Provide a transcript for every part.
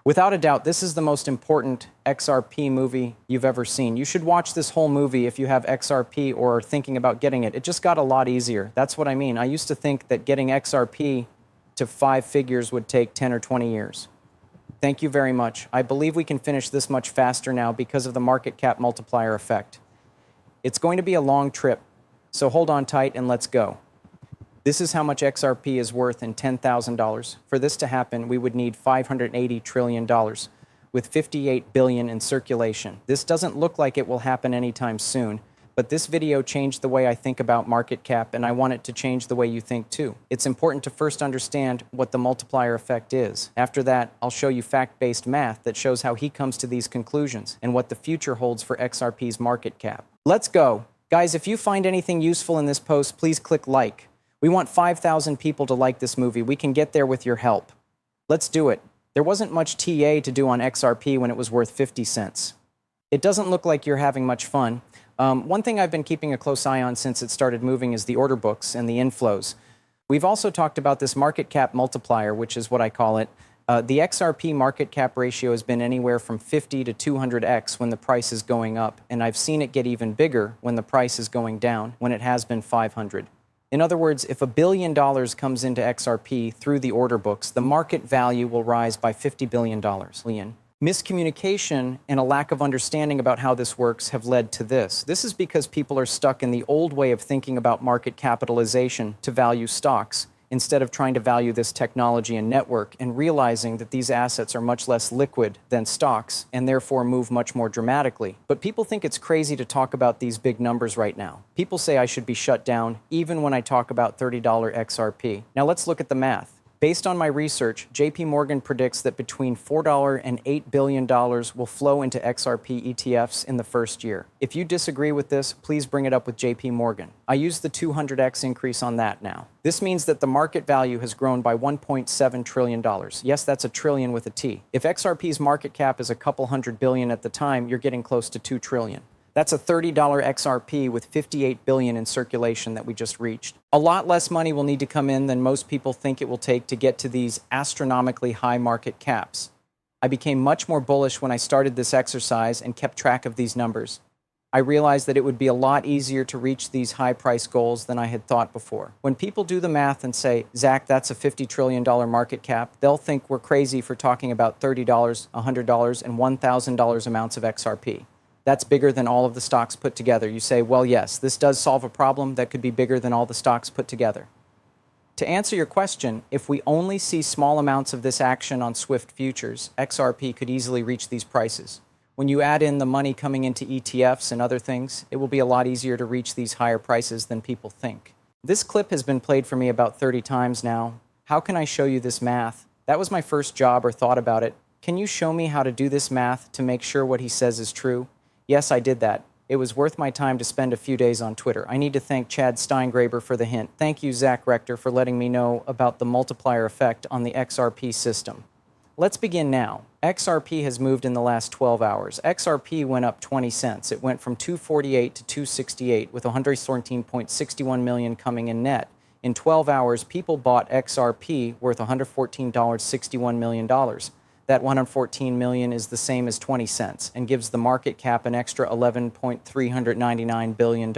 Without a doubt, this is the most important XRP movie you've ever seen. You should watch this whole movie if you have XRP or are thinking about getting it. It just got a lot easier. That's what I mean. I used to think that getting XRP to 5 figures would take 10 or 20 years. Thank you very much. I believe we can finish this much faster now because of the market cap multiplier effect. It's going to be a long trip, so hold on tight and let's go. This is how much XRP is worth in $10,000. For this to happen, we would need $580 trillion, with 58 billion in circulation. This doesn't look like it will happen anytime soon, but this video changed the way I think about market cap, and I want it to change the way you think too. It's important to first understand what the multiplier effect is. After that, I'll show you fact-based math that shows how he comes to these conclusions and what the future holds for XRP's market cap. Let's go. Guys, if you find anything useful in this post, please click like. We want 5,000 people to like this movie. We can get there with your help. Let's do it. There wasn't much TA to do on XRP when it was worth 50 cents. It doesn't look like you're having much fun. One thing I've been keeping a close eye on since it started moving is the order books and the inflows. We've also talked about this market cap multiplier, which is what I call it. The XRP market cap ratio has been anywhere from 50 to 200x when the price is going up, and I've seen it get even bigger when the price is going down, when it has been 500. In other words, if $1 billion comes into XRP through the order books, the market value will rise by $50 billion. Miscommunication and a lack of understanding about how this works have led to this. This is because people are stuck in the old way of thinking about market capitalization to value stocks, instead of trying to value this technology and network and realizing that these assets are much less liquid than stocks and therefore move much more dramatically. But people think it's crazy to talk about these big numbers right now. People say I should be shut down even when I talk about $30 XRP. Now let's look at the math. Based on my research, JP Morgan predicts that between $4 and $8 billion will flow into XRP ETFs in the first year. If you disagree with this, please bring it up with JP Morgan. I use the 200x increase on that now. This means that the market value has grown by $1.7 trillion. Yes, that's a trillion with a T. If XRP's market cap is a couple hundred billion at the time, you're getting close to 2 trillion. That's a $30 XRP with 58 billion in circulation that we just reached. A lot less money will need to come in than most people think it will take to get to these astronomically high market caps. I became much more bullish when I started this exercise and kept track of these numbers. I realized that it would be a lot easier to reach these high price goals than I had thought before. When people do the math and say, Zach, that's a $50 trillion market cap, they'll think we're crazy for talking about $30, $100, and $1,000 amounts of XRP. That's bigger than all of the stocks put together. You say, well, yes, this does solve a problem that could be bigger than all the stocks put together. To answer your question, if we only see small amounts of this action on Swift futures, XRP could easily reach these prices. When you add in the money coming into ETFs and other things, it will be a lot easier to reach these higher prices than people think. This clip has been played for me about 30 times now. How can I show you this math? That was my first job or thought about it. Can you show me how to do this math to make sure what he says is true? Yes, I did that. It was worth my time to spend a few days on Twitter. I need to thank Chad Steingraber for the hint. Thank you, Zach Rector, for letting me know about the multiplier effect on the XRP system. Let's begin now. XRP has moved in the last 12 hours. XRP went up 20 cents. It went from 248 to 268 with 114.61 million coming in net. In 12 hours, people bought XRP worth $114.61 million. That 114 million is the same as 20 cents and gives the market cap an extra $11.399 billion.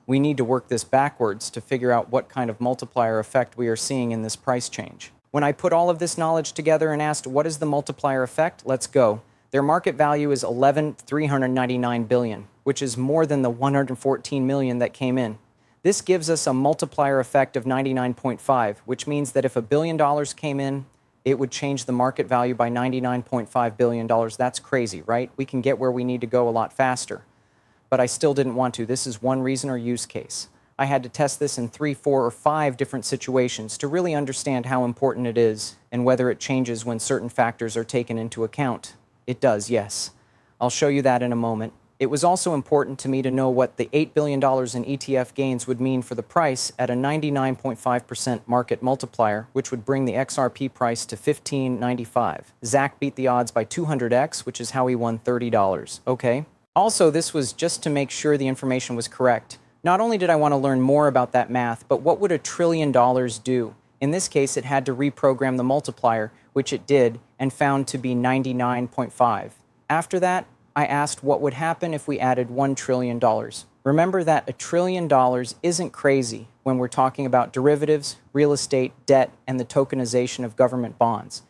We need to work this backwards to figure out what kind of multiplier effect we are seeing in this price change. When I put all of this knowledge together and asked what is the multiplier effect, let's go. Their market value is $11.399 billion, which is more than the 114 million that came in. This gives us a multiplier effect of 99.5, which means that if $1 billion came in, it would change the market value by $99.5 billion. That's crazy, right? We can get where we need to go a lot faster. But I still didn't want to. This is one reason or use case. I had to test this in 3, 4, or 5 different situations to really understand how important it is and whether it changes when certain factors are taken into account. It does, yes. I'll show you that in a moment. It was also important to me to know what the $8 billion in ETF gains would mean for the price at a 99.5% market multiplier, which would bring the XRP price to $15.95. Zach beat the odds by 200x, which is how he won $30. Okay. Also, this was just to make sure the information was correct. Not only did I want to learn more about that math, but what would $1 trillion do? In this case, it had to reprogram the multiplier, which it did, and found to be 99.5. After that, I asked what would happen if we added $1 trillion. Remember that $1 trillion isn't crazy when we're talking about derivatives, real estate, debt, and the tokenization of government bonds.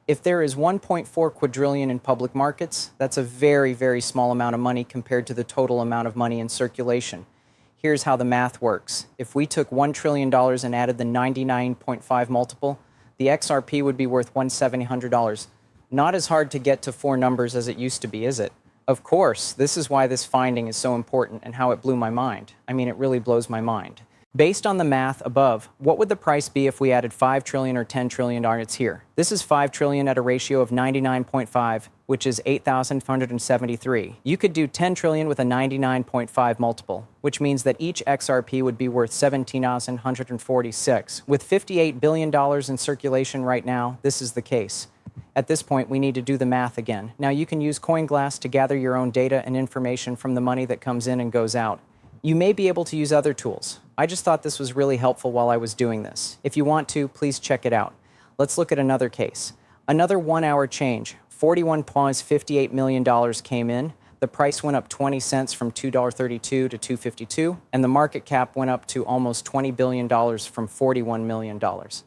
If there is 1.4 quadrillion in public markets, that's a very, very small amount of money compared to the total amount of money in circulation. Here's how the math works. If we took $1 trillion and added the 99.5 multiple, the XRP would be worth $1,700. Not as hard to get to four numbers as it used to be, is it? Of course, this is why this finding is so important and how it blew my mind. I mean, it really blows my mind. Based on the math above, what would the price be if we added 5 trillion or 10 trillion? It's here. This is 5 trillion at a ratio of 99.5, which is 8,573. You could do 10 trillion with a 99.5 multiple, which means that each XRP would be worth 17,146. With $58 billion in circulation right now, this is the case. At this point, we need to do the math again. Now, you can use CoinGlass to gather your own data and information from the money that comes in and goes out. You may be able to use other tools. I just thought this was really helpful while I was doing this. If you want to, please check it out. Let's look at another case. Another 1 hour change. $41.58 million came in. The price went up 20 cents from $2.32 to $2.52, and the market cap went up to almost $20 billion from $41 million.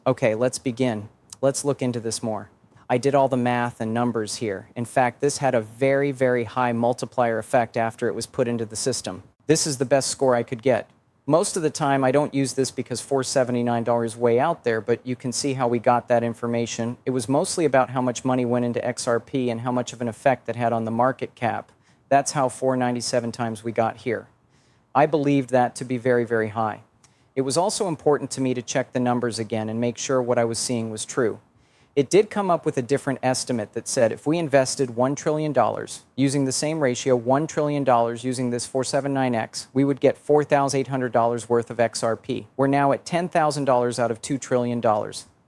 Okay, let's begin. Let's look into this more. I did all the math and numbers here. In fact, this had a very, very high multiplier effect after it was put into the system. This is the best score I could get. Most of the time, I don't use this because $479 is way out there, but you can see how we got that information. It was mostly about how much money went into XRP and how much of an effect that had on the market cap. That's how 497 times we got here. I believed that to be very, very high. It was also important to me to check the numbers again and make sure what I was seeing was true. It did come up with a different estimate that said if we invested $1 trillion using the same ratio, $1 trillion using this 479X, we would get $4,800 worth of XRP. We're now at $10,000 out of $2 trillion.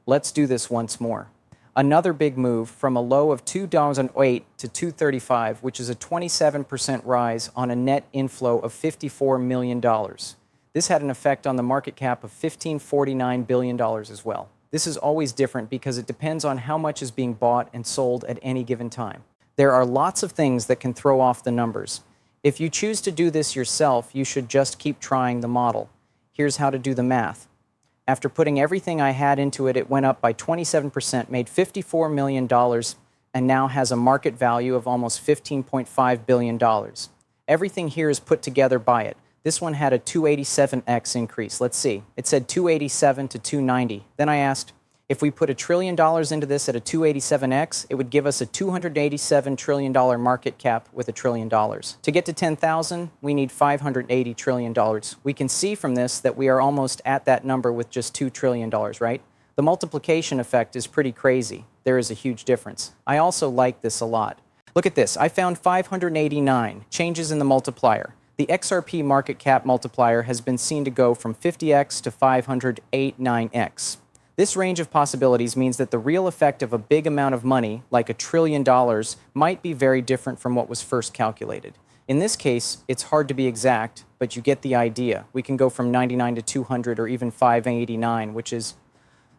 Let's do this once more. Another big move from a low of 2008 to 235, which is a 27% rise on a net inflow of $54 million. This had an effect on the market cap of $1549 billion as well. This is always different because it depends on how much is being bought and sold at any given time. There are lots of things that can throw off the numbers. If you choose to do this yourself, you should just keep trying the model. Here's how to do the math. After putting everything I had into it, it went up by 27%, made $54 million, and now has a market value of almost $15.5 billion. Everything here is put together by it. This one had a 287x increase. Let's see. It said 287 to 290. Then I asked, if we put $1 trillion into this at a 287x, it would give us a $287 trillion market cap with $1 trillion. To get to 10,000, we need $580 trillion. We can see from this that we are almost at that number with just $2 trillion, right? The multiplication effect is pretty crazy. There is a huge difference. I also like this a lot. Look at this. I found 589 changes in the multiplier. The XRP market cap multiplier has been seen to go from 50x to 589x. This range of possibilities means that the real effect of a big amount of money, like $1 trillion, might be very different from what was first calculated. In this case, it's hard to be exact, but you get the idea. We can go from 99 to 200 or even 589, which is...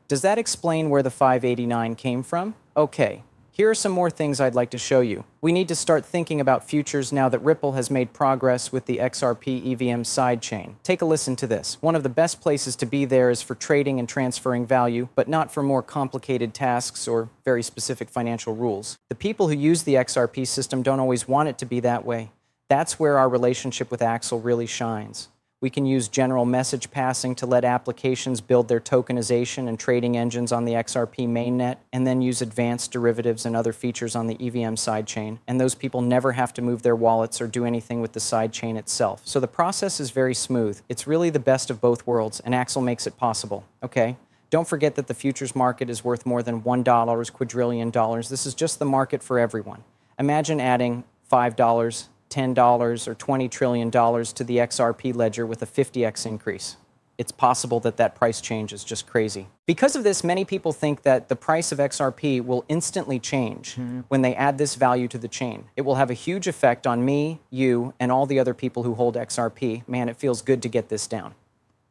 Does that explain where the 589 came from? Okay. Here are some more things I'd like to show you. We need to start thinking about futures now that Ripple has made progress with the XRP EVM sidechain. Take a listen to this. One of the best places to be there is for trading and transferring value, but not for more complicated tasks or very specific financial rules. The people who use the XRP system don't always want it to be that way. That's where our relationship with Axel really shines. We can use general message passing to let applications build their tokenization and trading engines on the XRP mainnet, and then use advanced derivatives and other features on the EVM sidechain, and those people never have to move their wallets or do anything with the sidechain itself. So the process is very smooth. It's really the best of both worlds, and Axel makes it possible. Okay? Don't forget that the futures market is worth more than $1 quadrillion. This is just the market for everyone. Imagine adding $5, $10 or $20 trillion to the XRP ledger with a 50x increase. It's possible that that price change is just crazy. Because of this, many people think that the price of XRP will instantly change when they add this value to the chain. It will have a huge effect on me, you, and all the other people who hold XRP. Man, it feels good to get this down.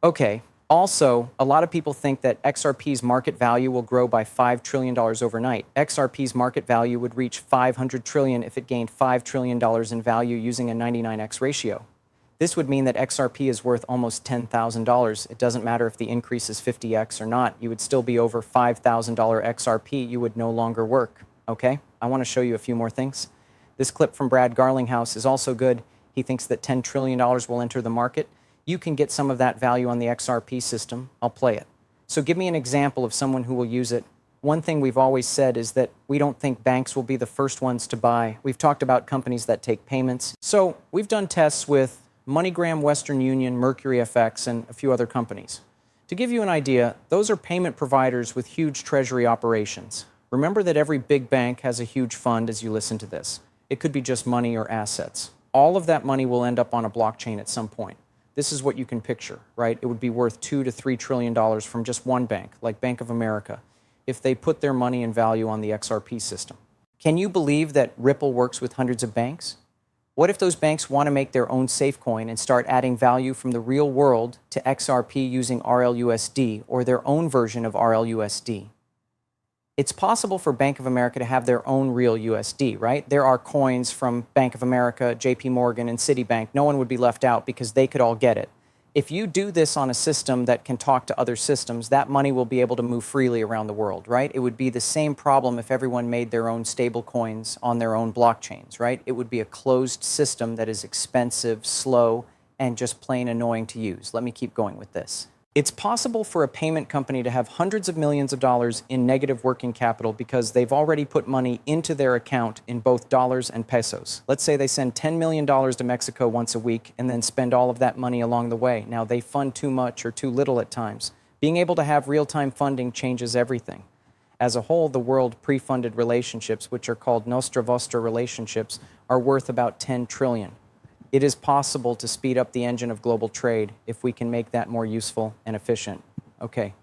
Okay, Also, a lot of people think that XRP's market value will grow by $5 trillion overnight. XRP's market value would reach $500 trillion if it gained $5 trillion in value using a 99x ratio. This would mean that XRP is worth almost $10,000. It doesn't matter if the increase is 50x or not. You would still be over $5,000 XRP. You would no longer work. Okay? I want to show you a few more things. This clip from Brad Garlinghouse is also good. He thinks that $10 trillion will enter the market. You can get some of that value on the XRP system. I'll play it. So give me an example of someone who will use it. One thing we've always said is that we don't think banks will be the first ones to buy. We've talked about companies that take payments. So we've done tests with MoneyGram, Western Union, Mercury FX, and a few other companies. To give you an idea, those are payment providers with huge treasury operations. Remember that every big bank has a huge fund as you listen to this. It could be just money or assets. All of that money will end up on a blockchain at some point. This is what you can picture, right? It would be worth $2 to $3 trillion from just one bank, like Bank of America, if they put their money and value on the XRP system. Can you believe that Ripple works with hundreds of banks? What if those banks want to make their own safe coin and start adding value from the real world to XRP using RLUSD or their own version of RLUSD? It's possible for Bank of America to have their own real USD, right? There are coins from Bank of America, JP Morgan, and Citibank. No one would be left out because they could all get it. If you do this on a system that can talk to other systems, that money will be able to move freely around the world, right? It would be the same problem if everyone made their own stable coins on their own blockchains, right? It would be a closed system that is expensive, slow, and just plain annoying to use. Let me keep going with this. It's possible for a payment company to have hundreds of millions of dollars in negative working capital because they've already put money into their account in both dollars and pesos. Let's say they send $10 million to Mexico once a week and then spend all of that money along the way. Now, they fund too much or too little at times. Being able to have real-time funding changes everything. As a whole, the world pre-funded relationships, which are called Nostra Vostra relationships, are worth about $10 trillion. It is possible to speed up the engine of global trade if we can make that more useful and efficient. Okay,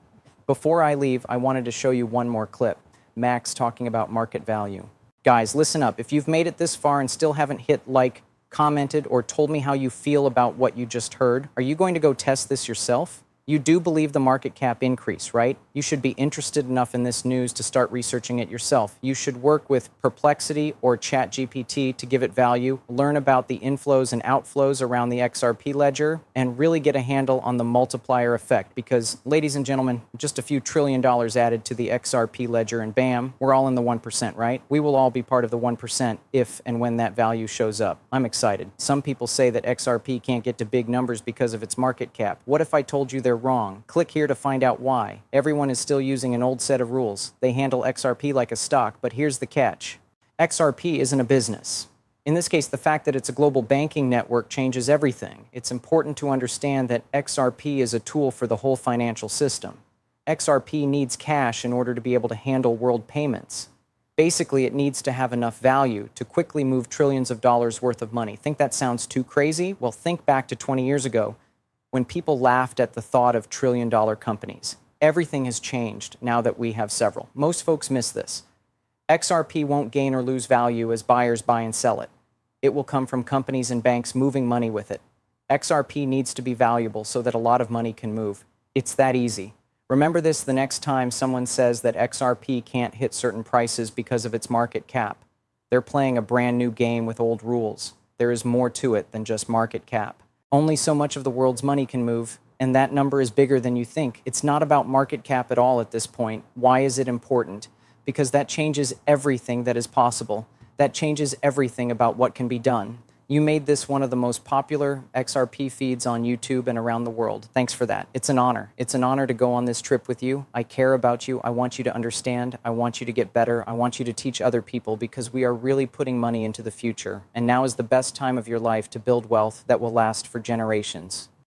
before I leave, I wanted to show you one more clip. Max talking about market value. Guys, listen up. If you've made it this far and still haven't hit like, commented, or told me how you feel about what you just heard, are you going to go test this yourself? You do believe the market cap increase, right? You should be interested enough in this news to start researching it yourself. You should work with Perplexity or ChatGPT to give it value, learn about the inflows and outflows around the XRP ledger, and really get a handle on the multiplier effect. Because, ladies and gentlemen, just a few $1 trillion added to the XRP ledger and bam, we're all in the 1%, right? We will all be part of the 1% if and when that value shows up. I'm excited. Some people say that XRP can't get to big numbers because of its market cap. What if I told you they're wrong? Click here to find out why. Everyone is still using an old set of rules. They handle XRP like a stock, but here's the catch. XRP isn't a business. In this case, the fact that it's a global banking network changes everything. It's important to understand that XRP is a tool for the whole financial system. XRP needs cash in order to be able to handle world payments. Basically, it needs to have enough value to quickly move trillions of dollars worth of money. Think that sounds too crazy? Well, think back to 20 years ago, when people laughed at the thought of trillion-dollar companies. Everything has changed now that we have several. Most folks miss this. XRP won't gain or lose value as buyers buy and sell it. It will come from companies and banks moving money with it. XRP needs to be valuable so that a lot of money can move. It's that easy. Remember this the next time someone says that XRP can't hit certain prices because of its market cap. They're playing a brand new game with old rules. There is more to it than just market cap. Only so much of the world's money can move, and that number is bigger than you think. It's not about market cap at all at this point. Why is it important? Because that changes everything that is possible. That changes everything about what can be done. You made this one of the most popular XRP feeds on YouTube and around the world. Thanks for that. It's an honor. It's an honor to go on this trip with you. I care about you. I want you to understand. I want you to get better. I want you to teach other people because we are really putting money into the future. And now is the best time of your life to build wealth that will last for generations.